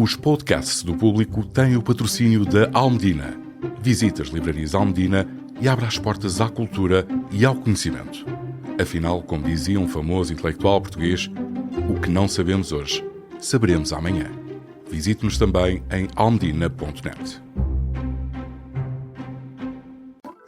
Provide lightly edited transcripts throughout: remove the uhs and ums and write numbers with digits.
Os podcasts do Público têm o patrocínio da Almedina. Visita as livrarias Almedina e abre as portas à cultura e ao conhecimento. Afinal, como dizia um famoso intelectual português, o que não sabemos hoje, saberemos amanhã. Visite-nos também em almedina.net.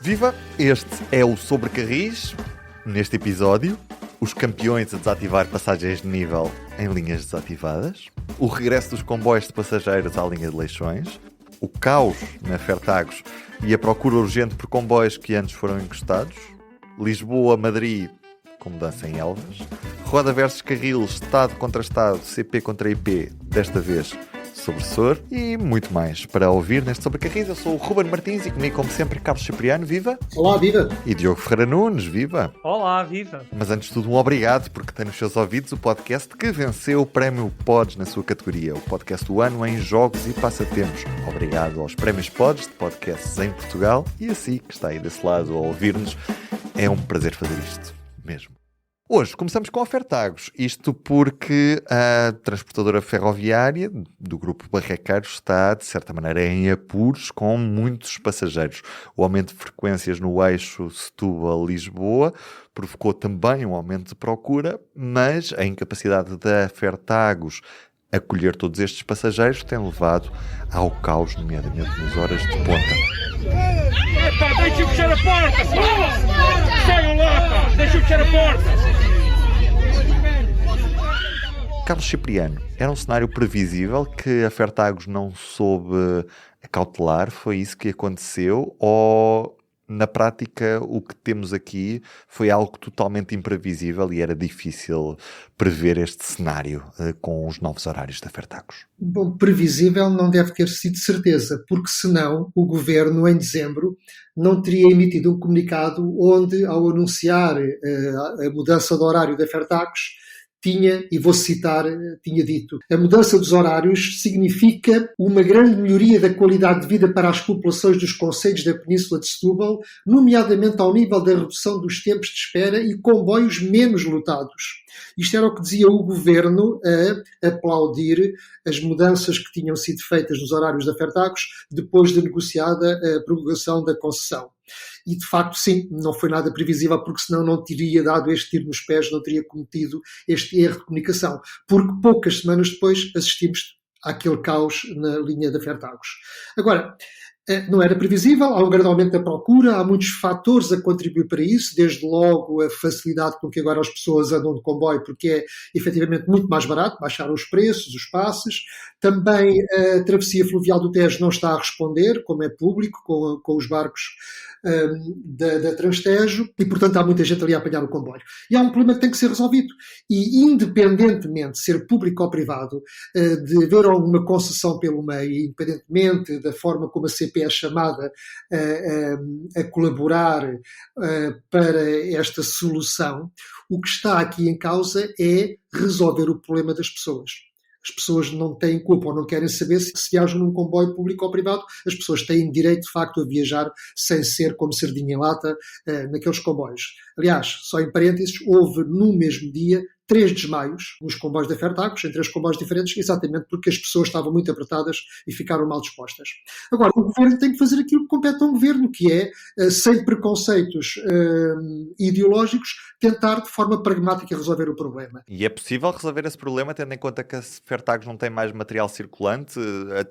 Viva! Este é o Sobre Carris. Neste episódio, os campeões a desativar passagens de nível em linhas desativadas, o regresso dos comboios de passageiros à linha de Leixões, o caos na Fertagos e a procura urgente por comboios que antes foram encostados, Lisboa-Madrid com mudança em Elvas, Roda versus Carril, Estado contra Estado, CP contra IP, desta vez sobre SOR, e muito mais para ouvir neste Sobre Carris. Eu sou o Ruben Martins e comigo, como sempre, Carlos Cipriano, viva! Olá, viva! E Diogo Ferreira Nunes, viva! Olá, viva! Mas antes de tudo, um obrigado, porque tem nos seus ouvidos o podcast que venceu o Prémio Pods na sua categoria, o podcast do ano em jogos e passatempos. Obrigado aos Prémios Pods de podcasts em Portugal e a si, que está aí desse lado a ouvir-nos. É um prazer fazer isto mesmo. Hoje começamos com a Fertagos, isto porque a transportadora ferroviária do grupo Barraqueiros está, de certa maneira, em apuros com muitos passageiros. O aumento de frequências no eixo Setúbal-Lisboa provocou também um aumento de procura, mas a incapacidade da Fertagos acolher todos estes passageiros tem levado ao caos, nomeadamente nas horas de ponta. Epá, deixa-me fechar a porta! Saiam lá, pá! Deixa-me fechar a porta! Carlos Cipriano, era um cenário previsível que a Fertagos não soube acautelar? Foi isso que aconteceu? Ou, na prática, o que temos aqui foi algo totalmente imprevisível e era difícil prever este cenário com os novos horários da Fertagos? Bom, previsível não deve ter sido certeza, porque senão o Governo, em dezembro, não teria emitido um comunicado onde, ao anunciar a mudança do horário da Fertagos, tinha, e vou citar, tinha dito: a mudança dos horários significa uma grande melhoria da qualidade de vida para as populações dos concelhos da Península de Setúbal, nomeadamente ao nível da redução dos tempos de espera e comboios menos lotados. Isto era o que dizia o Governo a aplaudir as mudanças que tinham sido feitas nos horários da Fertagos depois de negociada a prorrogação da concessão. E, de facto, sim, não foi nada previsível, porque senão não teria dado este tiro nos pés, não teria cometido este erro de comunicação. Porque poucas semanas depois assistimos àquele caos na linha da Fertagos. Agora, não era previsível, há um grande aumento da procura, há muitos fatores a contribuir para isso, desde logo a facilidade com que agora as pessoas andam de comboio, porque é efetivamente muito mais barato, baixaram os preços, os passes. Também a travessia fluvial do Tejo não está a responder, como é público, com os barcos da Transtejo, e portanto há muita gente ali a apanhar o comboio. E há um problema que tem que ser resolvido, e independentemente de ser público ou privado, de haver alguma concessão pelo meio, independentemente da forma como a CP é chamada a colaborar para esta solução, o que está aqui em causa é resolver o problema das pessoas. As pessoas não têm culpa ou não querem saber se viajam num comboio público ou privado. As pessoas têm direito, de facto, a viajar sem ser como sardinha em lata naqueles comboios. Aliás, só em parênteses, houve no mesmo dia 3 desmaios nos comboios da Fertagos, em 3 comboios diferentes, exatamente porque as pessoas estavam muito apertadas e ficaram mal dispostas. Agora, o Governo tem que fazer aquilo que compete a um Governo, que é, sem preconceitos ideológicos, tentar de forma pragmática resolver o problema. E é possível resolver esse problema, tendo em conta que a Fertagos não tem mais material circulante,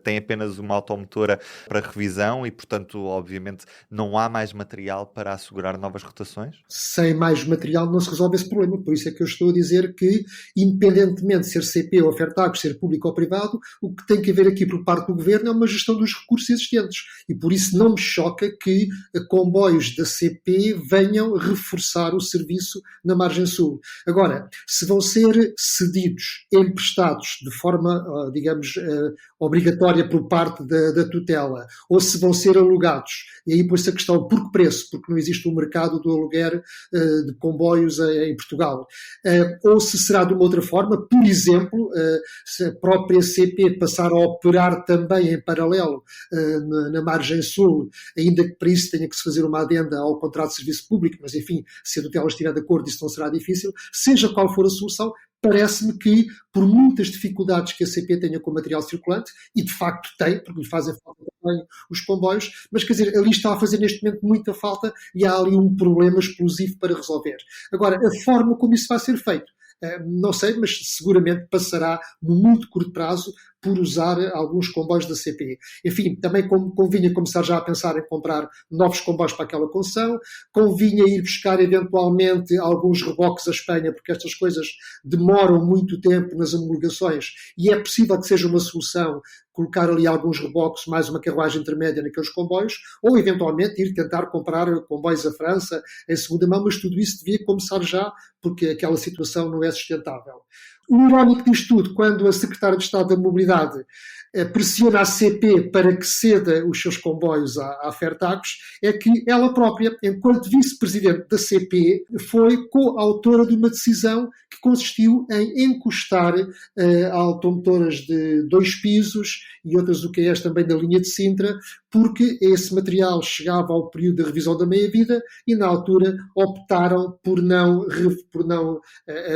tem apenas uma automotora para revisão e, portanto, obviamente, não há mais material para assegurar novas rotações? Sem mais material não se resolve esse problema, por isso é que eu estou a dizer que, independentemente de ser CP ou Fertagos, ser público ou privado, o que tem que haver aqui por parte do Governo é uma gestão dos recursos existentes. E por isso não me choca que comboios da CP venham reforçar o serviço na margem sul. Agora, se vão ser cedidos, emprestados de forma, digamos, obrigatória por parte da tutela, ou se vão ser alugados, e aí põe-se a questão por que preço, porque não existe um mercado do aluguer de comboios em Portugal, ou ou se será de uma outra forma, por exemplo, se a própria CP passar a operar também em paralelo na margem sul, ainda que para isso tenha que se fazer uma adenda ao contrato de serviço público, mas enfim, se a tutela estiver de acordo, isso não será difícil. Seja qual for a solução, parece-me que, por muitas dificuldades que a CP tenha com o material circulante, e de facto tem, porque lhe fazem falta também os comboios, mas quer dizer, ali está a fazer neste momento muita falta e há ali um problema explosivo para resolver. Agora, a forma como isso vai ser feito, não sei, mas seguramente passará no muito curto prazo por usar alguns comboios da CP. Enfim, também convinha começar já a pensar em comprar novos comboios para aquela concessão, convinha ir buscar eventualmente alguns reboques à Espanha, porque estas coisas demoram muito tempo nas homologações e é possível que seja uma solução colocar ali alguns reboques, mais uma carruagem intermédia naqueles comboios, ou eventualmente ir tentar comprar comboios à França em segunda mão, mas tudo isso devia começar já, porque aquela situação não é sustentável. O irónico disto tudo, quando a Secretária de Estado da Mobilidade pressiona a CP para que ceda os seus comboios à Fertagos, é que ela própria, enquanto vice-presidente da CP, foi coautora de uma decisão que consistiu em encostar automotoras de 2 pisos e outras UQEs também da linha de Sintra, porque esse material chegava ao período de revisão da meia-vida e, na altura, optaram por não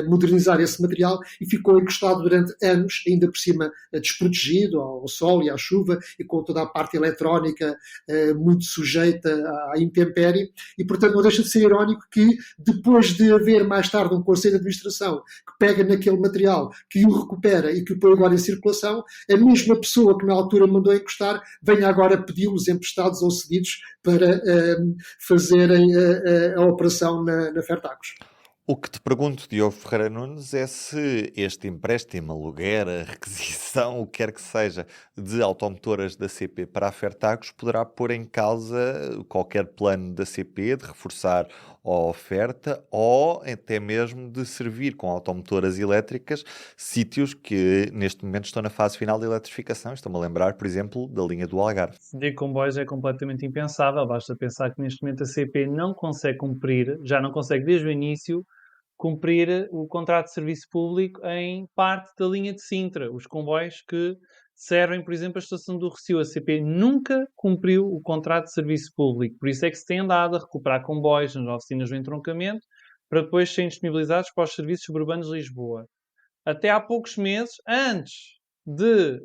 modernizar esse material e ficou encostado durante anos, ainda por cima desprotegido ao sol e à chuva e com toda a parte eletrónica muito sujeita à intempérie. E, portanto, não deixa de ser irónico que, depois de haver mais tarde um Conselho de Administração que pega naquele material, que o recupera e que o põe agora em circulação, a mesma pessoa que na altura mandou encostar venha agora pedi-los emprestados ou cedidos para fazerem a operação na Fertagos. O que te pergunto, Diogo Ferreira Nunes, é se este empréstimo, aluguer, a requisição, o que quer que seja, de automotoras da CP para a Fertagos poderá pôr em causa qualquer plano da CP de reforçar a oferta ou até mesmo de servir com automotoras elétricas sítios que neste momento estão na fase final de eletrificação. Estou-me a lembrar, por exemplo, da linha do Algarve. De comboios é completamente impensável. Basta pensar que neste momento a CP não consegue cumprir, já não consegue desde o início, cumprir o contrato de serviço público em parte da linha de Sintra. Os comboios que servem, por exemplo, a estação do Recio. A CP nunca cumpriu o contrato de serviço público. Por isso é que se tem andado a recuperar comboios nas oficinas do entroncamento para depois serem disponibilizados para os serviços suburbanos de Lisboa. Até há poucos meses, antes de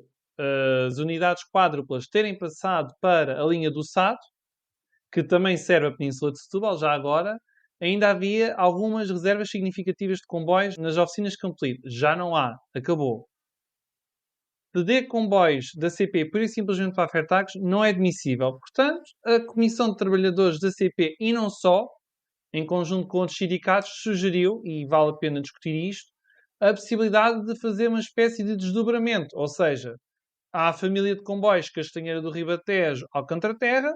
as unidades quádruplas terem passado para a linha do Sado, que também serve a Península de Setúbal, já agora, ainda havia algumas reservas significativas de comboios nas oficinas de Campolide. Já não há. Acabou. Ceder comboios da CP pura e simplesmente para a Fertagos não é admissível. Portanto, a Comissão de Trabalhadores da CP, e não só, em conjunto com outros sindicatos, sugeriu, e vale a pena discutir isto, a possibilidade de fazer uma espécie de desdobramento. Ou seja, há a família de comboios Castanheira do Ribatejo Alcântara-Terra.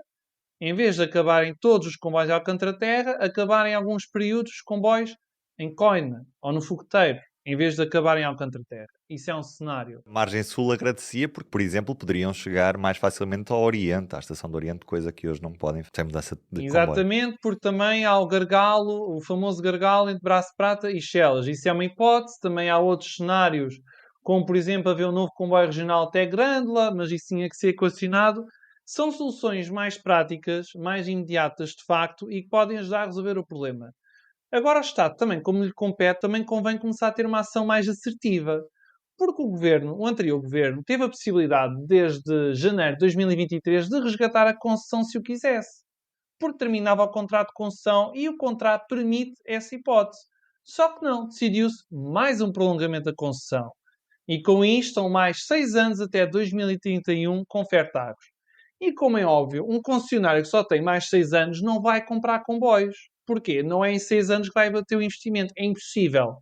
Em vez de acabarem todos os comboios de Alcântara-Terra, acabarem alguns períodos os comboios em Coina ou no Fogoteiro, em vez de acabarem em Alcântara-Terra. Isso é um cenário. Margem Sul agradecia porque, por exemplo, poderiam chegar mais facilmente ao Oriente, à Estação do Oriente, coisa que hoje não podem, sem mudança de Exatamente, comboio. Porque também há o gargalo, o famoso gargalo entre Braço de Prata e Chelas. Isso é uma hipótese. Também há outros cenários, como, por exemplo, haver um novo comboio regional até Grândola, mas isso tinha que ser equacionado. São soluções mais práticas, mais imediatas de facto e que podem ajudar a resolver o problema. Agora o Estado também, como lhe compete, também convém começar a ter uma ação mais assertiva. Porque o anterior governo, teve a possibilidade desde janeiro de 2023 de resgatar a concessão se o quisesse. Porque terminava o contrato de concessão e o contrato permite essa hipótese. Só que não, decidiu-se mais um prolongamento da concessão. E com isto estão mais 6 anos até 2031 com Fertagos. E como é óbvio, um concessionário que só tem mais 6 anos não vai comprar comboios. Porquê? Não é em 6 anos que vai bater o investimento. É impossível.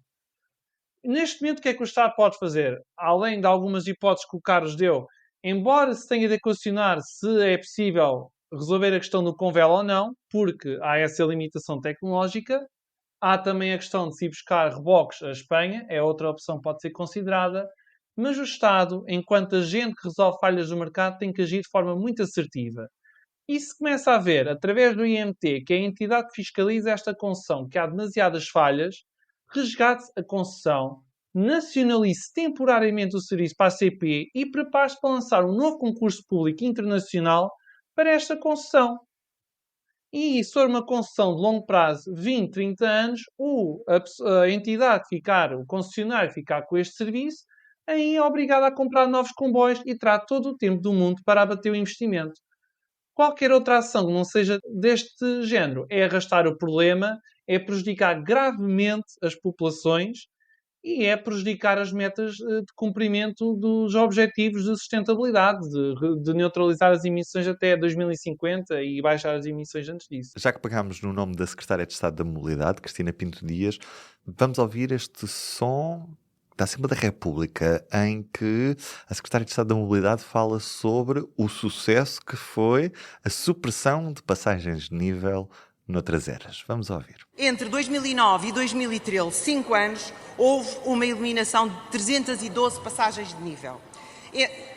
Neste momento, o que é que o Estado pode fazer? Além de algumas hipóteses que o Carlos deu, embora se tenha de equacionar se é possível resolver a questão do convelo ou não, porque há essa limitação tecnológica, há também a questão de se ir buscar reboques à Espanha, é outra opção que pode ser considerada. Mas o Estado, enquanto agente que resolve falhas do mercado, tem que agir de forma muito assertiva. E se começa a ver, através do IMT, que é a entidade que fiscaliza esta concessão, que há demasiadas falhas, resgate a concessão, nacionalize temporariamente o serviço para a CP e prepare-se para lançar um novo concurso público internacional para esta concessão. E se for uma concessão de longo prazo, 20, 30 anos, a entidade ficar, o concessionário ficar com este serviço, aí é obrigado a comprar novos comboios e terá todo o tempo do mundo para abater o investimento. Qualquer outra ação que não seja deste género é arrastar o problema, é prejudicar gravemente as populações e é prejudicar as metas de cumprimento dos objetivos de sustentabilidade, de neutralizar as emissões até 2050 e baixar as emissões antes disso. Já que pegámos no nome da Secretária de Estado da Mobilidade, Cristina Pinto Dias, vamos ouvir este som da Assembleia da República, em que a Secretária de Estado da Mobilidade fala sobre o sucesso que foi a supressão de passagens de nível noutras eras. Vamos ouvir. Entre 2009 e 2013, 5 anos, houve uma eliminação de 312 passagens de nível.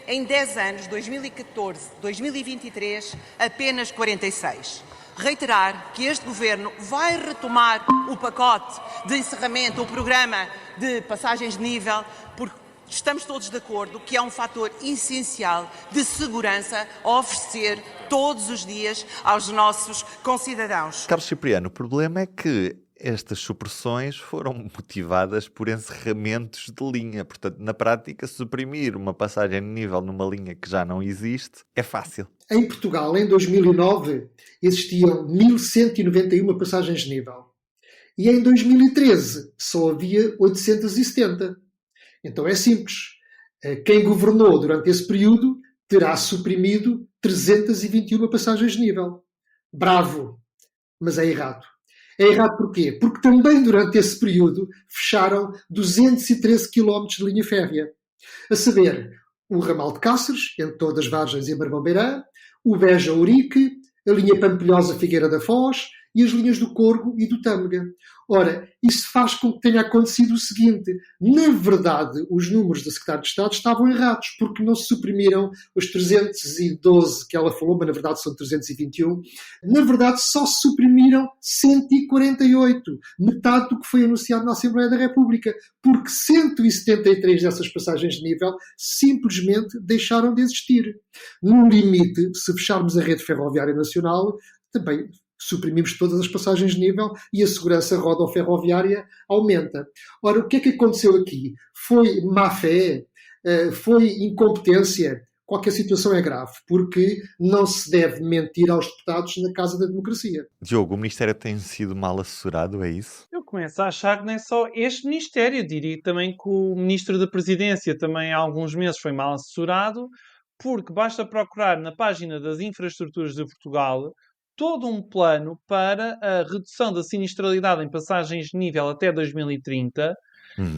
Em 10 anos, 2014, 2023, apenas 46. Reiterar que este Governo vai retomar o pacote de encerramento, o programa de passagens de nível, porque estamos todos de acordo que é um fator essencial de segurança a oferecer todos os dias aos nossos concidadãos. Carlos Cipriano, o problema é que estas supressões foram motivadas por encerramentos de linha. Portanto, na prática, suprimir uma passagem de nível numa linha que já não existe é fácil. Em Portugal, em 2009, existiam 1.191 passagens de nível. E em 2013 só havia 870. Então é simples. Quem governou durante esse período terá suprimido 321 passagens de nível. Bravo! Mas é errado. É errado porquê? Porque também durante esse período fecharam 213 km de linha férrea. A saber, o ramal de Cáceres, entre Todas Vargens e Marmão-Beirã, o Beja-Ourique, a linha Pampilhosa-Figueira da Foz e as linhas do Corgo e do Tâmega. Ora, isso faz com que tenha acontecido o seguinte: na verdade, os números da Secretária de Estado estavam errados, porque não se suprimiram os 312 que ela falou, mas na verdade são 321. Na verdade, só se suprimiram 148, metade do que foi anunciado na Assembleia da República, porque 173 dessas passagens de nível simplesmente deixaram de existir. No limite, se fecharmos a rede ferroviária nacional, também suprimimos todas as passagens de nível e a segurança rodoferroviária aumenta. Ora, o que é que aconteceu aqui? Foi má-fé? Foi incompetência? Qualquer situação é grave, porque não se deve mentir aos deputados na Casa da Democracia. Diogo, o Ministério tem sido mal assessorado, é isso? Eu começo a achar que nem só este Ministério, diria também que o Ministro da Presidência também há alguns meses foi mal assessorado, porque basta procurar na página das infraestruturas de Portugal todo um plano para a redução da sinistralidade em passagens de nível até 2030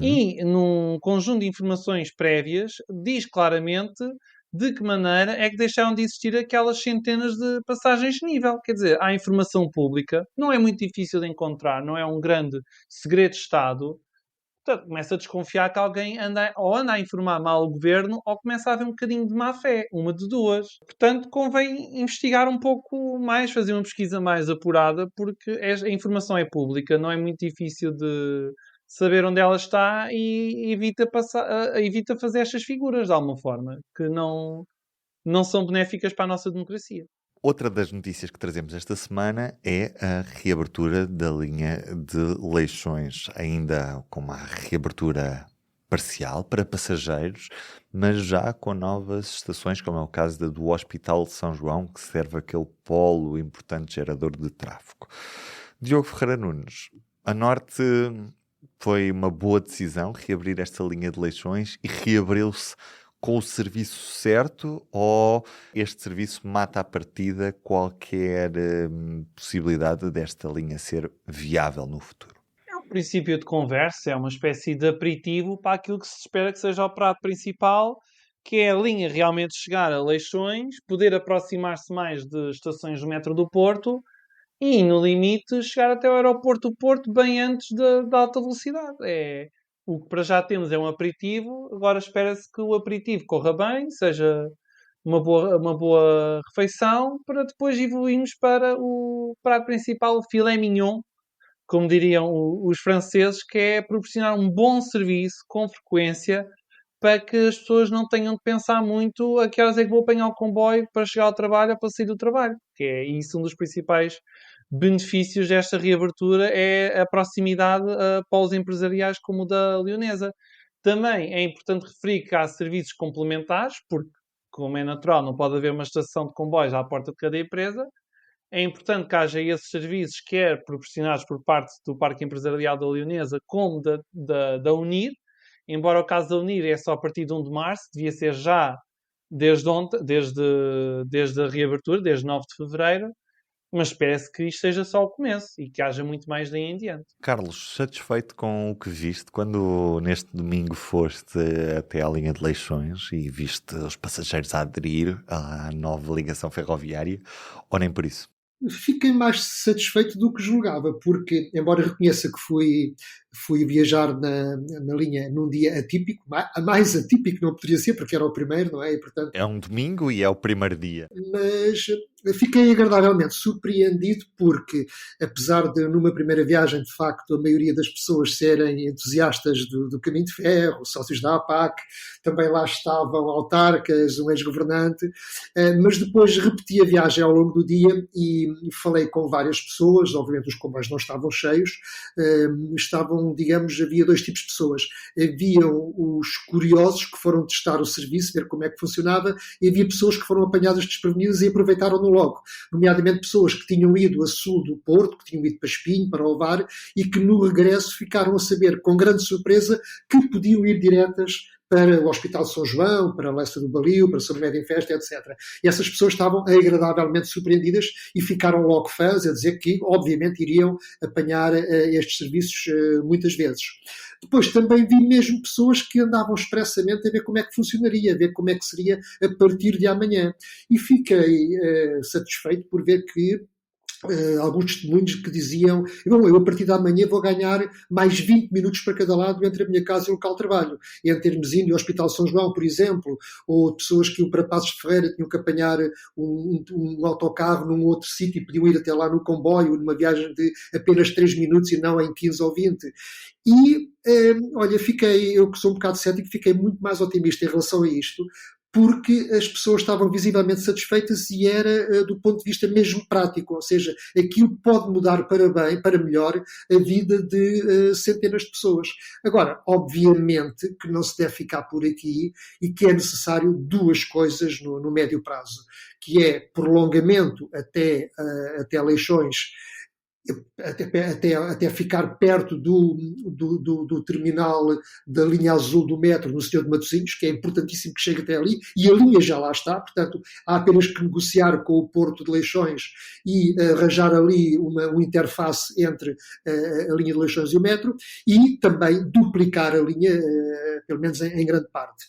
e, num conjunto de informações prévias, diz claramente de que maneira é que deixaram de existir aquelas centenas de passagens de nível. Quer dizer, há informação pública, não é muito difícil de encontrar, não é um grande segredo de Estado. Portanto, começa a desconfiar que alguém anda a informar mal o governo ou começa a haver um bocadinho de má-fé, uma de duas. Portanto, convém investigar um pouco mais, fazer uma pesquisa mais apurada, porque a informação é pública, não é muito difícil de saber onde ela está e evita fazer estas figuras de alguma forma, que não são benéficas para a nossa democracia. Outra das notícias que trazemos esta semana é a reabertura da linha de Leixões, ainda com uma reabertura parcial para passageiros, mas já com novas estações, como é o caso do Hospital de São João, que serve aquele polo importante gerador de tráfego. Diogo Ferreira Nunes, a Norte foi uma boa decisão reabrir esta linha de Leixões e reabriu-se com o serviço certo, ou este serviço mata à partida qualquer possibilidade desta linha ser viável no futuro? É um princípio de conversa, é uma espécie de aperitivo para aquilo que se espera que seja o prato principal, que é a linha realmente chegar a Leixões, poder aproximar-se mais de estações do metro do Porto e, no limite, chegar até o aeroporto do Porto bem antes da alta velocidade. O que para já temos é um aperitivo, agora espera-se que o aperitivo corra bem, seja uma boa refeição, para depois evoluirmos para o prato principal, o filé mignon, como diriam os franceses, que é proporcionar um bom serviço com frequência para que as pessoas não tenham de pensar muito a que horas é que vou apanhar o comboio para chegar ao trabalho ou para sair do trabalho. Que é isso, um dos principais benefícios desta reabertura é a proximidade a polos empresariais como o da Leonesa. Também é importante referir que há serviços complementares, porque, como é natural, não pode haver uma estação de comboios à porta de cada empresa. É importante que haja esses serviços, quer proporcionados por parte do Parque Empresarial da Leonesa, como da UNIR. Embora o caso da UNIR é só a partir de 1 de março, devia ser já desde ontem, desde a reabertura, desde 9 de fevereiro, mas parece que isto seja só o começo e que haja muito mais daí em diante. Carlos, satisfeito com o que viste quando neste domingo foste até à linha de Leixões e viste os passageiros a aderir à nova ligação ferroviária, ou nem por isso? Fiquei mais satisfeito do que julgava, porque, embora reconheça que fui viajar na linha num dia atípico, mais atípico não poderia ser, porque era o primeiro, não é? E, portanto, é um domingo e é o primeiro dia. Mas fiquei agradavelmente surpreendido porque, apesar de numa primeira viagem, de facto, a maioria das pessoas serem entusiastas do caminho de ferro, sócios da APAC, também lá estavam autarcas, um ex-governante, mas depois repeti a viagem ao longo do dia e falei com várias pessoas, obviamente os comboios não estavam cheios, havia dois tipos de pessoas. Haviam os curiosos que foram testar o serviço, ver como é que funcionava, e havia pessoas que foram apanhadas desprevenidas e aproveitaram-no logo, nomeadamente pessoas que tinham ido a sul do Porto, que tinham ido para Espinho, para Ovar, e que no regresso ficaram a saber, com grande surpresa, que podiam ir diretas para o Hospital de São João, para a Lessa do Balio, para São Remédio em Festa, etc. E essas pessoas estavam agradavelmente surpreendidas e ficaram logo fãs a dizer que, obviamente, iriam apanhar estes serviços muitas vezes. Depois também vi mesmo pessoas que andavam expressamente a ver como é que funcionaria, a ver como é que seria a partir de amanhã. E fiquei satisfeito por ver que alguns testemunhos que diziam: bom, eu a partir da manhã vou ganhar mais 20 minutos para cada lado entre a minha casa e o local de trabalho. Entre Hermesino e o Hospital São João, por exemplo, ou pessoas que iam para Passos de Ferreira tinham que apanhar um autocarro num outro sítio e podiam ir até lá no comboio, numa viagem de apenas 3 minutos e não em 15 ou 20. E, olha, eu que sou um bocado cético, fiquei muito mais otimista em relação a isto, porque as pessoas estavam visivelmente satisfeitas e era do ponto de vista mesmo prático, ou seja, aquilo pode mudar para bem, para melhor, a vida de centenas de pessoas. Agora, obviamente que não se deve ficar por aqui e que é necessário duas coisas no médio prazo, que é prolongamento até Leixões, até ficar perto do terminal da linha azul do metro no Senhor de Matosinhos, que é importantíssimo que chegue até ali, e a linha já lá está, portanto há apenas que negociar com o Porto de Leixões e arranjar ali uma interface entre a linha de Leixões e o metro, e também duplicar a linha, pelo menos em grande parte.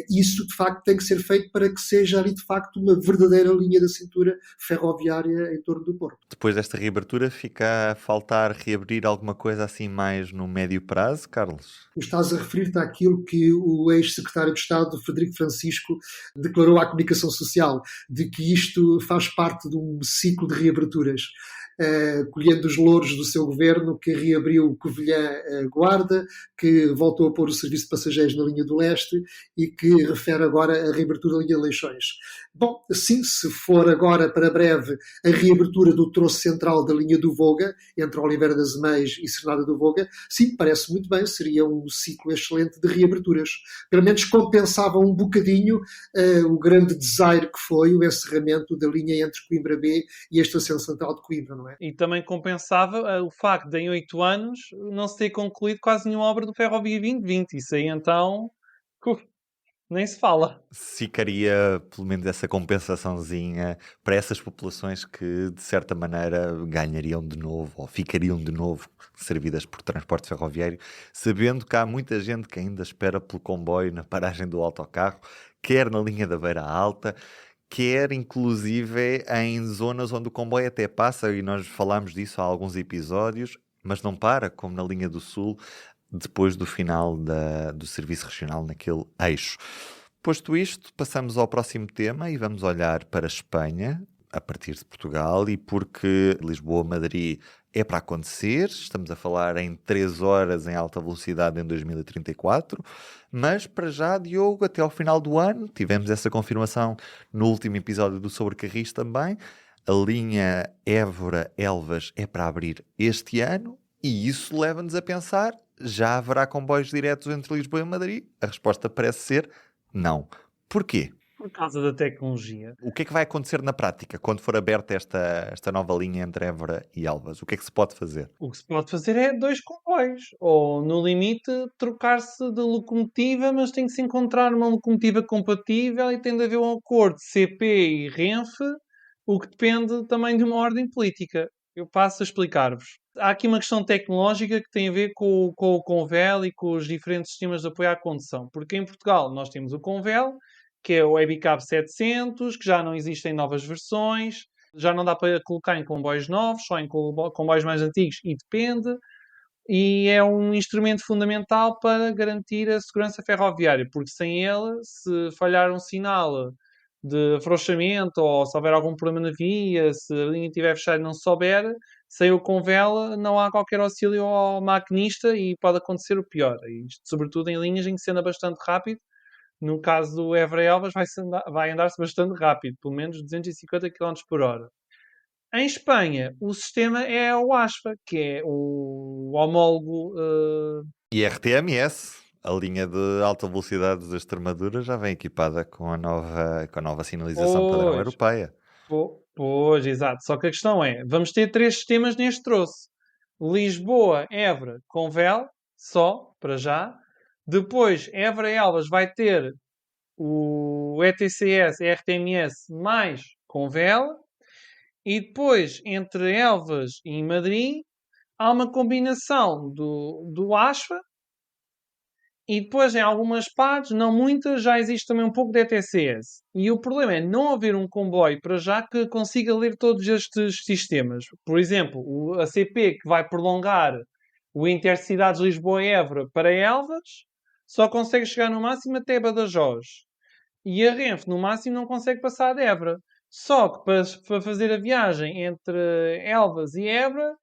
Isso de facto tem que ser feito para que seja ali de facto uma verdadeira linha da cintura ferroviária em torno do Porto. Depois desta reabertura, fica a faltar reabrir alguma coisa assim mais no médio prazo, Carlos? Estás a referir-te àquilo que o ex-secretário de Estado, Frederico Francisco, declarou à comunicação social, de que isto faz parte de um ciclo de reaberturas. Colhendo os louros do seu governo, que reabriu Covilhã-Guarda, que voltou a pôr o serviço de passageiros na linha do leste e que refere agora a reabertura da linha de Leixões. Bom, sim, se for agora para breve a reabertura do troço central da linha do Voga, entre Oliveira das Meias e Cernada do Voga, sim, parece muito bem, seria um ciclo excelente de reaberturas. Pelo menos compensava um bocadinho o grande desaire que foi o encerramento da linha entre Coimbra B e a Estação Central de Coimbra, não é? E também compensava o facto de, em 8 anos, não se ter concluído quase nenhuma obra do Ferrovia 2020. Isso aí, então, nem se fala. Ficaria, pelo menos, essa compensaçãozinha para essas populações que, de certa maneira, ganhariam de novo ou ficariam de novo servidas por transporte ferroviário, sabendo que há muita gente que ainda espera pelo comboio na paragem do autocarro, quer na linha da Beira Alta, quer inclusive em zonas onde o comboio até passa, e nós falámos disso há alguns episódios, mas não para, como na linha do Sul, depois do final do serviço regional naquele eixo. Posto isto, passamos ao próximo tema e vamos olhar para a Espanha, a partir de Portugal, e porque Lisboa-Madrid é para acontecer, estamos a falar em 3 horas em alta velocidade em 2034, mas para já, Diogo, até ao final do ano, tivemos essa confirmação no último episódio do Sobre Carris também, a linha Évora-Elvas é para abrir este ano e isso leva-nos a pensar, já haverá comboios diretos entre Lisboa e Madrid? A resposta parece ser não. Porquê? Por causa da tecnologia. O que é que vai acontecer na prática quando for aberta esta nova linha entre Évora e Elvas? O que é que se pode fazer? O que se pode fazer é 2 comboios. Ou, no limite, trocar-se de locomotiva, mas tem que se encontrar uma locomotiva compatível e tem de haver um acordo CP e Renfe, o que depende também de uma ordem política. Eu passo a explicar-vos. Há aqui uma questão tecnológica que tem a ver com o Convel e com os diferentes sistemas de apoio à condução. Porque em Portugal nós temos o Convel, que é o Ebicab 700, que já não existem novas versões, já não dá para colocar em comboios novos, só em comboios mais antigos, e depende. E é um instrumento fundamental para garantir a segurança ferroviária, porque sem ele, se falhar um sinal de afrouxamento ou se houver algum problema na via, se a linha estiver fechada e não souber, sem o Convel não há qualquer auxílio ao maquinista e pode acontecer o pior. Isto, sobretudo em linhas em que se anda bastante rápido. No caso do Évora-Elvas vai andar-se bastante rápido, pelo menos 250 km por hora. Em Espanha, o sistema é o ASFA, que é o homólogo... E RTMS, a linha de alta velocidade da Extremadura, já vem equipada com a nova sinalização padrão europeia. Pois, exato. Só que a questão é, vamos ter 3 sistemas neste troço. Lisboa, Évora, Convel, só, para já. Depois, Évora-Elvas vai ter o ETCS, RTMS, mais Convel. E depois, entre Elvas e Madrid, há uma combinação do ASFA. E depois, em algumas partes, não muitas, já existe também um pouco de ETCS. E o problema é não haver um comboio para já que consiga ler todos estes sistemas. Por exemplo, o ACP, que vai prolongar o Intercidades Lisboa-Évora para Elvas, só consegue chegar no máximo até Badajoz. E a Renfe, no máximo, não consegue passar de Évora. Só que para fazer a viagem entre Elvas e Évora,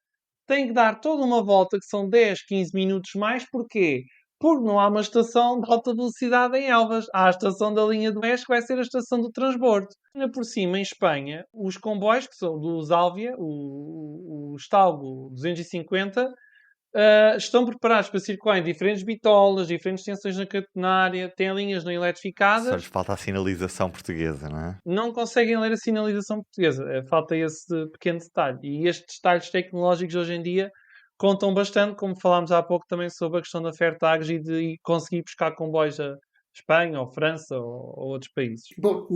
tem que dar toda uma volta, que são 10, 15 minutos mais. Porquê? Porque não há uma estação de alta velocidade em Elvas. Há a estação da linha do Oeste, que vai ser a estação do transbordo. Ainda por cima, em Espanha, os comboios, que são do Zálvia, o Stalgo 250, estão preparados para circular em diferentes bitolas, diferentes tensões na catenária, têm linhas não eletrificadas. Só lhes falta a sinalização portuguesa, não é? Não conseguem ler a sinalização portuguesa. Falta esse pequeno detalhe. E estes detalhes tecnológicos hoje em dia contam bastante, como falámos há pouco também sobre a questão da Fairtags e de conseguir buscar comboios a Espanha, ou França, ou outros países. Bom,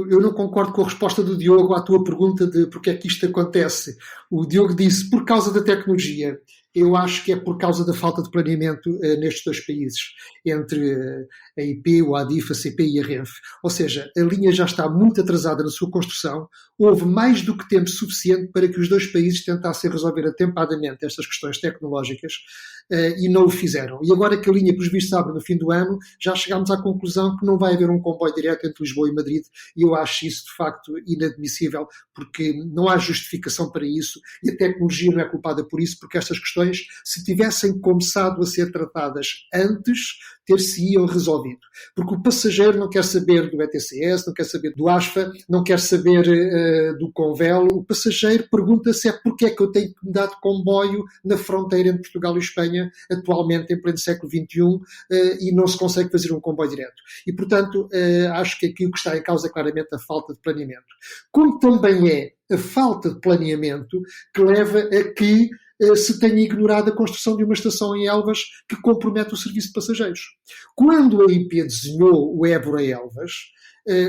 eu não concordo com a resposta do Diogo à tua pergunta de porque é que isto acontece. O Diogo disse por causa da tecnologia. Eu acho que é por causa da falta de planeamento nestes 2 países, entre a IP, o ADIF, a CP e a Renfe. Ou seja, a linha já está muito atrasada na sua construção, houve mais do que tempo suficiente para que os 2 países tentassem resolver atempadamente estas questões tecnológicas e não o fizeram. E agora que a linha, pelos vistos, abre no fim do ano, já chegámos à conclusão que não vai haver um comboio direto entre Lisboa e Madrid, e eu acho isso, de facto, inadmissível, porque não há justificação para isso, e a tecnologia não é culpada por isso, porque estas questões, se tivessem começado a ser tratadas antes, ter-se-iam resolvido. Porque o passageiro não quer saber do ETCS, não quer saber do ASFA, não quer saber do Convel. O passageiro pergunta-se porque é que eu tenho que mudar de comboio na fronteira entre Portugal e Espanha, atualmente em pleno século XXI, e não se consegue fazer um comboio direto. E, portanto, acho que aqui o que está em causa é claramente a falta de planeamento. Como também é a falta de planeamento que leva a que se tenha ignorado a construção de uma estação em Elvas que compromete o serviço de passageiros. Quando a IP desenhou o Évora-Elvas,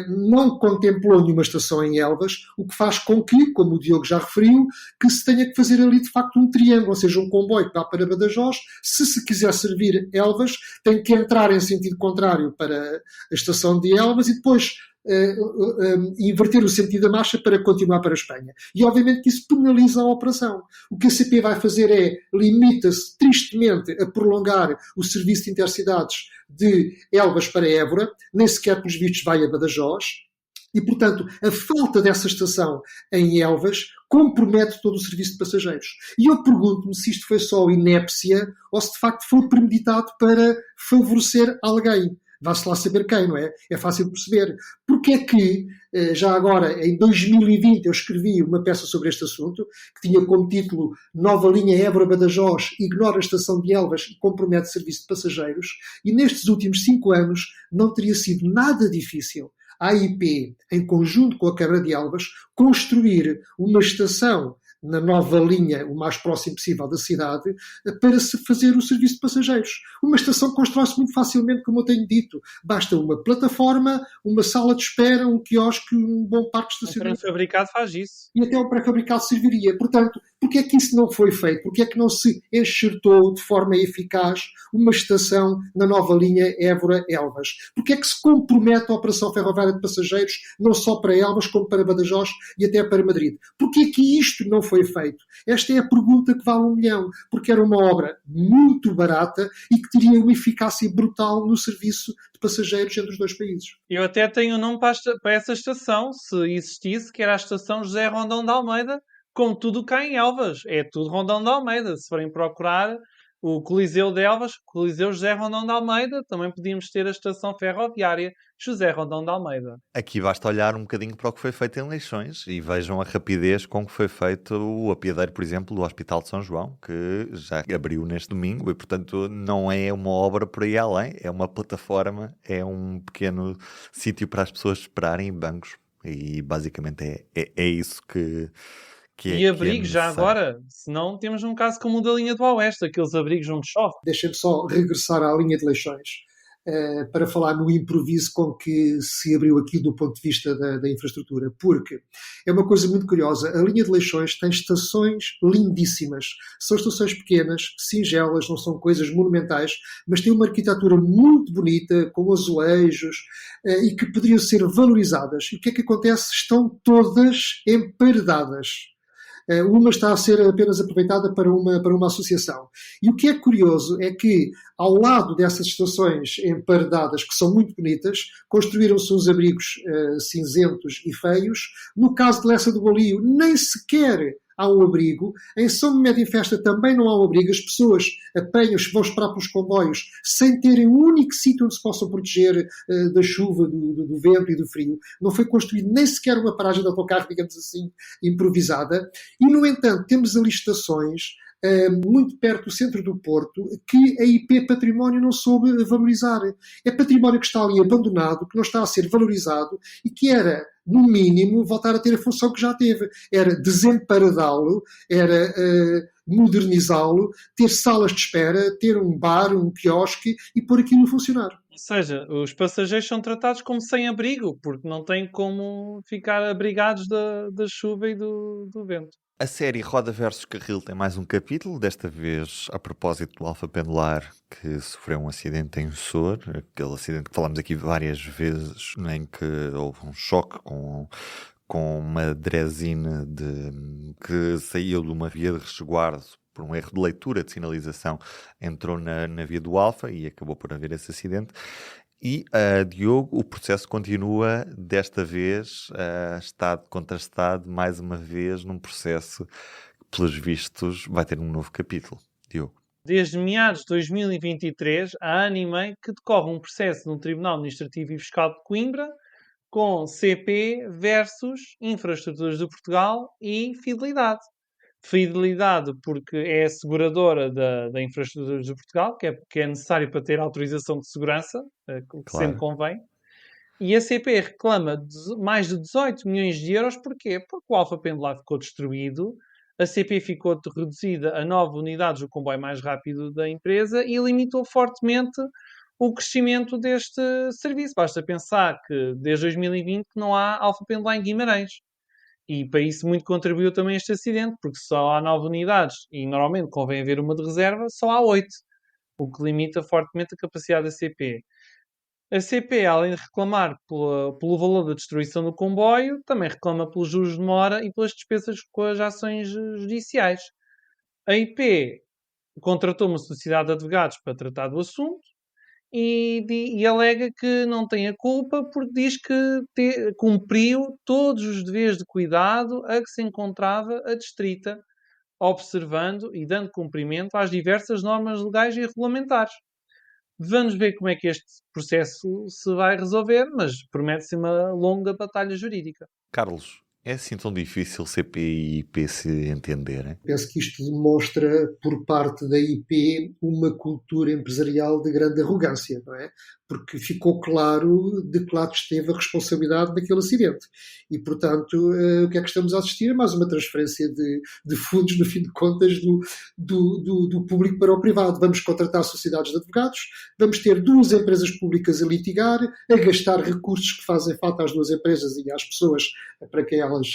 não contemplou nenhuma estação em Elvas, o que faz com que, como o Diogo já referiu, que se tenha que fazer ali de facto um triângulo, ou seja, um comboio que vá para Badajoz. Se quiser servir Elvas, tem que entrar em sentido contrário para a estação de Elvas e depois inverter o sentido da marcha para continuar para a Espanha. E obviamente que isso penaliza a operação. O que a CP vai fazer limita-se tristemente a prolongar o serviço de intercidades de Elvas para Évora, nem sequer pelos vistos vai a Badajoz, E, portanto, a falta dessa estação em Elvas compromete todo o serviço de passageiros. E eu pergunto-me se isto foi só inépcia ou se de facto foi premeditado para favorecer alguém. Vá-se lá saber quem, não é? É fácil de perceber. Porque é que, já agora, em 2020, eu escrevi uma peça sobre este assunto, que tinha como título Nova linha Évora-Badajoz, ignora a estação de Elvas e compromete o serviço de passageiros, e nestes últimos 5 anos não teria sido nada difícil a AIP, em conjunto com a Câmara de Elvas, construir uma estação na nova linha, o mais próximo possível da cidade, para se fazer o serviço de passageiros. Uma estação constrói-se muito facilmente, como eu tenho dito. Basta uma plataforma, uma sala de espera, um quiosque, um bom parque de estacionamento. Um pré-fabricado faz isso. E até um pré-fabricado serviria. Portanto, porque é que isso não foi feito? Porque é que não se enxertou de forma eficaz uma estação na nova linha Évora-Elvas? Porque é que se compromete a operação ferroviária de passageiros não só para Elvas, como para Badajoz e até para Madrid? Porque é que isto não foi feito? Esta é a pergunta que vale 1 milhão. Porque era uma obra muito barata e que teria uma eficácia brutal no serviço de passageiros entre os dois países. Eu até tenho um nome para essa estação, se existisse, que era a estação José Rondão de Almeida, como tudo cá em Elvas. É tudo Rondão de Almeida. Se forem procurar o Coliseu de Elvas, Coliseu José Rondão de Almeida, também podíamos ter a estação ferroviária José Rondão de Almeida. Aqui basta olhar um bocadinho para o que foi feito em Leixões e vejam a rapidez com que foi feito o apiadeiro, por exemplo, do Hospital de São João, que já abriu neste domingo e, portanto, não é uma obra por aí além, é uma plataforma, é um pequeno sítio para as pessoas esperarem em bancos e, basicamente, é isso que e abrigos, já agora, senão temos um caso como o da linha do Oeste, aqueles abrigos onde chove. Deixem-me só regressar à linha de Leixões para falar no improviso com que se abriu aqui do ponto de vista da infraestrutura, porque é uma coisa muito curiosa. A linha de Leixões tem estações lindíssimas. São estações pequenas, singelas, não são coisas monumentais, mas têm uma arquitetura muito bonita, com azulejos, e que poderiam ser valorizadas. E o que é que acontece? Estão todas emparedadas. Uma está a ser apenas aproveitada para uma associação. E o que é curioso é que, ao lado dessas estações emparedadas, que são muito bonitas, construíram-se uns abrigos cinzentos e feios. No caso de Lessa do Balio, nem sequer há um abrigo. Em São Médio em Festa também não há um abrigo. As pessoas apanham-se, vão esperar pelos comboios, sem terem um único sítio onde se possam proteger da chuva, do vento e do frio. Não foi construído nem sequer uma paragem de autocarro, digamos assim, improvisada. E, no entanto, temos ali estações muito perto do centro do Porto, que a IP Património não soube valorizar. É património que está ali abandonado, que não está a ser valorizado e que era, no mínimo, voltar a ter a função que já teve. Era desemparadá-lo, era modernizá-lo, ter salas de espera, ter um bar, um quiosque e pôr aquilo a funcionar. Ou seja, os passageiros são tratados como sem abrigo, porque não têm como ficar abrigados da chuva e do vento. A série Roda versus Carril tem mais um capítulo, desta vez a propósito do Alfa Pendular, que sofreu um acidente em Sor, aquele acidente que falámos aqui várias vezes, em que houve um choque com uma drezina que saiu de uma via de resguardo por um erro de leitura de sinalização, entrou na via do Alfa e acabou por haver esse acidente. E, Diogo, o processo continua, desta vez, estado contra estado, mais uma vez, num processo que, pelos vistos, vai ter um novo capítulo. Diogo. Desde meados de 2023, há ano e meio que decorre um processo no Tribunal Administrativo e Fiscal de Coimbra com CP versus Infraestruturas de Portugal e Fidelidade. Fidelidade porque é a seguradora da Infraestruturas de Portugal, que é necessário para ter autorização de segurança, que Claro. sempre convém. E a CP reclama mais de 18 milhões de euros. Porquê? Porque o Alfa Pendular ficou destruído, a CP ficou reduzida a 9 unidades, o comboio mais rápido da empresa, e limitou fortemente o crescimento deste serviço. Basta pensar que desde 2020 não há Alfa Pendular em Guimarães. E para isso muito contribuiu também este acidente, porque só há 9 unidades e normalmente convém haver uma de reserva, só há 8, o que limita fortemente a capacidade da CP. A CP, além de reclamar pelo valor da destruição do comboio, também reclama pelos juros de mora e pelas despesas com as ações judiciais. A IP contratou uma sociedade de advogados para tratar do assunto e alega que não tem a culpa porque diz que cumpriu todos os deveres de cuidado a que se encontrava a distrita, observando e dando cumprimento às diversas normas legais e regulamentares. Vamos ver como é que este processo se vai resolver, mas promete-se uma longa batalha jurídica. Carlos, é assim tão difícil CPI e IP se entenderem? Penso que isto demonstra, por parte da IP, uma cultura empresarial de grande arrogância, não é? Porque ficou claro de que lado esteve a responsabilidade daquele acidente. E, portanto, o que é que estamos a assistir? É mais uma transferência de fundos, no fim de contas, do público para o privado. Vamos contratar sociedades de advogados, vamos ter 2 empresas públicas a litigar, a gastar recursos que fazem falta às 2 empresas e às pessoas para quem elas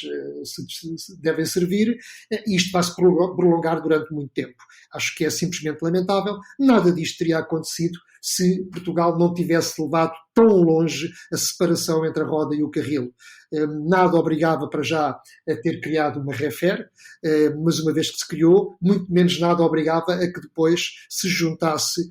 se devem servir, e isto vai se prolongar durante muito tempo. Acho que é simplesmente lamentável. Nada disto teria acontecido se Portugal não tivesse levado tão longe a separação entre a roda e o carril. Nada obrigava para já a ter criado uma REFER, mas uma vez que se criou, muito menos nada obrigava a que depois se juntasse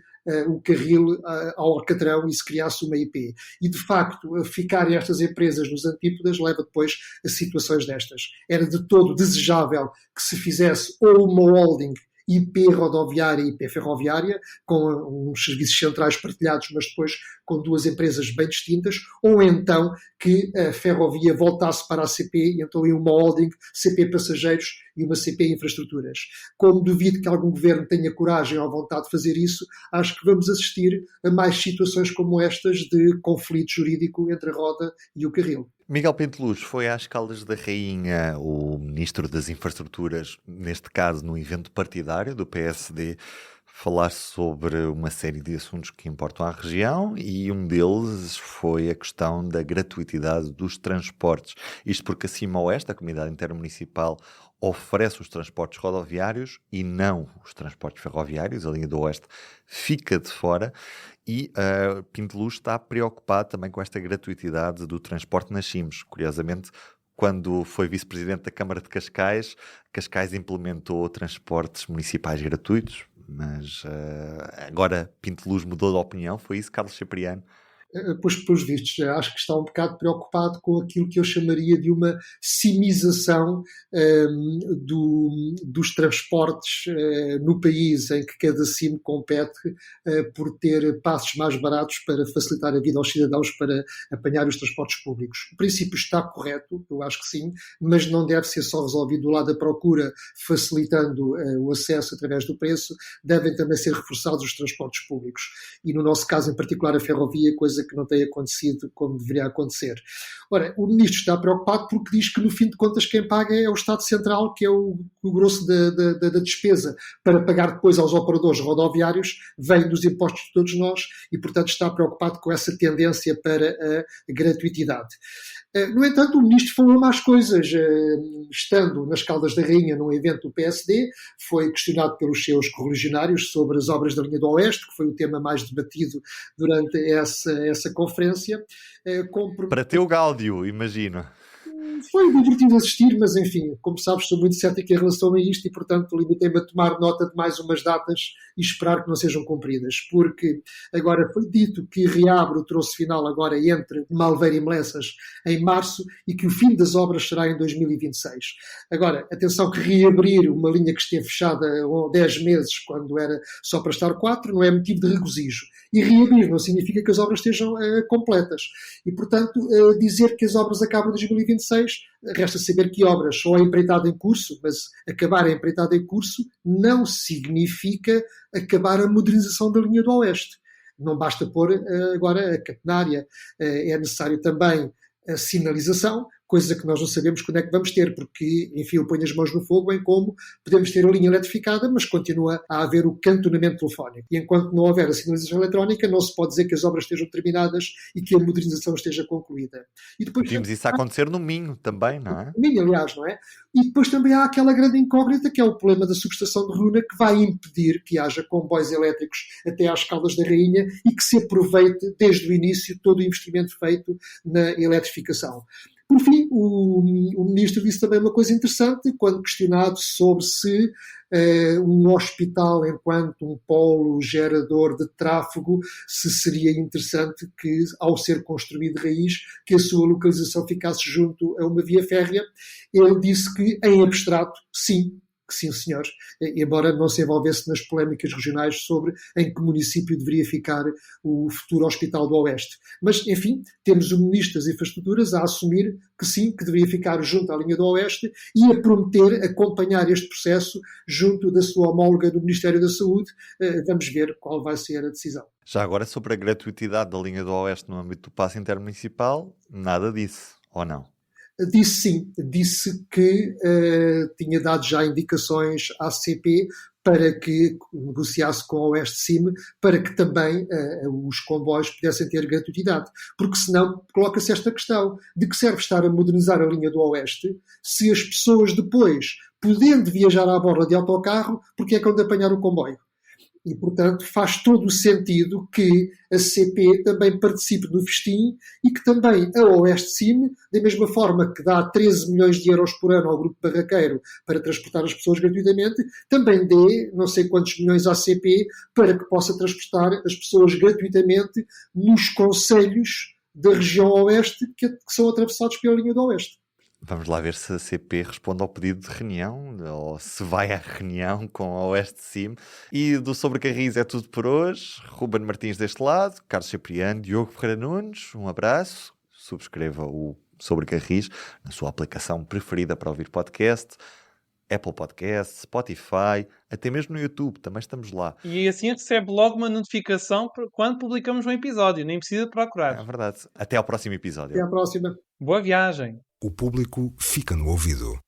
o carril ao Alcatrão e se criasse uma IP. E, de facto, ficarem estas empresas nos antípodas leva depois a situações destas. Era de todo desejável que se fizesse ou uma holding IP rodoviária e IP ferroviária, com uns serviços centrais partilhados, mas depois com 2 empresas bem distintas, ou então que a ferrovia voltasse para a CP, e então em uma holding CP Passageiros e uma CP Infraestruturas. Como duvido que algum governo tenha coragem ou vontade de fazer isso, acho que vamos assistir a mais situações como estas de conflito jurídico entre a roda e o carril. Miguel Pinto Luz foi às Caldas da Rainha, o Ministro das Infraestruturas, neste caso num evento partidário do PSD, falar sobre uma série de assuntos que importam à região, e um deles foi a questão da gratuitidade dos transportes. Isto porque a Cima-Oeste, a Comunidade Intermunicipal, oferece os transportes rodoviários e não os transportes ferroviários. A linha do Oeste fica de fora. E Pinto Luz está preocupado também com esta gratuitidade do transporte nas CIMs. Curiosamente, quando foi vice-presidente da Câmara de Cascais, Cascais implementou transportes municipais gratuitos, mas agora Pinto Luz mudou de opinião. Foi isso, Carlos Cipriano? Pois, pelos vistos, acho que está um bocado preocupado com aquilo que eu chamaria de uma cimização dos transportes no país, em que cada CIM compete por ter passos mais baratos para facilitar a vida aos cidadãos para apanhar os transportes públicos. O princípio está correto, eu acho que sim, mas não deve ser só resolvido do lado da procura, facilitando o acesso através do preço. Devem também ser reforçados os transportes públicos. E no nosso caso em particular a ferrovia, coisa que não tem acontecido como deveria acontecer. Ora, o Ministro está preocupado porque diz que, no fim de contas, quem paga é o Estado Central, que é o grosso da despesa para pagar depois aos operadores rodoviários, vem dos impostos de todos nós e, portanto, está preocupado com essa tendência para a gratuitidade. No entanto, o Ministro falou mais coisas. Estando nas Caldas da Rainha, num evento do PSD, foi questionado pelos seus correligionários sobre as obras da linha do Oeste, que foi o tema mais debatido durante essa conferência. Para ter o Gáudio, imagino. Foi divertido assistir, mas enfim, como sabes, sou muito cético em relação a isto e, portanto, limitei-me a tomar nota de mais umas datas e esperar que não sejam cumpridas, porque agora foi dito que reabre o troço final agora entre Malveira e Melessas em março e que o fim das obras será em 2026. Agora, atenção que reabrir uma linha que esteve fechada há 10 meses, quando era só para estar 4, não é motivo de regozijo. E reabrir não significa que as obras estejam completas. E, portanto, dizer que as obras acabam em 2026, resta saber que obras só a empreitada em curso, mas acabar a empreitada em curso não significa acabar a modernização da linha do Oeste. Não basta pôr agora a catenária, é necessário também a sinalização, coisa que nós não sabemos quando é que vamos ter, porque, enfim, eu ponho as mãos no fogo em como podemos ter a linha eletrificada, mas continua a haver o cantonamento telefónico. E enquanto não houver a sinalização eletrónica, não se pode dizer que as obras estejam terminadas e que a modernização esteja concluída. E depois, vimos isso acontecer no Minho também, não é? No Minho, aliás, não é? E depois também há aquela grande incógnita, que é o problema da subestação de Runa, que vai impedir que haja comboios elétricos até às Caldas da Rainha e que se aproveite desde o início todo o investimento feito na eletrificação. Por fim, o ministro disse também uma coisa interessante, quando questionado sobre se um hospital, enquanto um polo gerador de tráfego, se seria interessante que, ao ser construído de raiz, que a sua localização ficasse junto a uma via férrea. Ele disse que, em abstrato, sim, que sim, senhores, embora não se envolvesse nas polémicas regionais sobre em que município deveria ficar o futuro Hospital do Oeste. Mas, enfim, temos o Ministro das Infraestruturas a assumir que sim, que deveria ficar junto à linha do Oeste e a prometer acompanhar este processo junto da sua homóloga do Ministério da Saúde. Vamos ver qual vai ser a decisão. Já agora, sobre a gratuitidade da linha do Oeste no âmbito do passe intermunicipal, nada disso, ou não? Disse sim, disse que tinha dado já indicações à CP para que negociasse com a Oeste Sim, para que também os comboios pudessem ter gratuidade. Porque senão coloca-se esta questão, de que serve estar a modernizar a linha do Oeste se as pessoas depois, podendo viajar à borda de autocarro, porque é que hão de apanhar o comboio? E, portanto, faz todo o sentido que a CP também participe do festim e que também a Oeste Sim, da mesma forma que dá 13 milhões de euros por ano ao Grupo Barraqueiro para transportar as pessoas gratuitamente, também dê não sei quantos milhões à CP para que possa transportar as pessoas gratuitamente nos concelhos da região Oeste que são atravessados pela linha do Oeste. Vamos lá ver se a CP responde ao pedido de reunião, ou se vai à reunião com a Oeste Sim. E do Sobre Carris é tudo por hoje. Ruben Martins deste lado, Carlos Cipriano, Diogo Ferreira Nunes, um abraço. Subscreva o Sobre Carris na sua aplicação preferida para ouvir podcast, Apple Podcasts, Spotify, até mesmo no YouTube, também estamos lá. E assim recebe logo uma notificação quando publicamos um episódio, nem precisa procurar. É verdade. Até ao próximo episódio. Até à próxima. Boa viagem. O público fica no ouvido.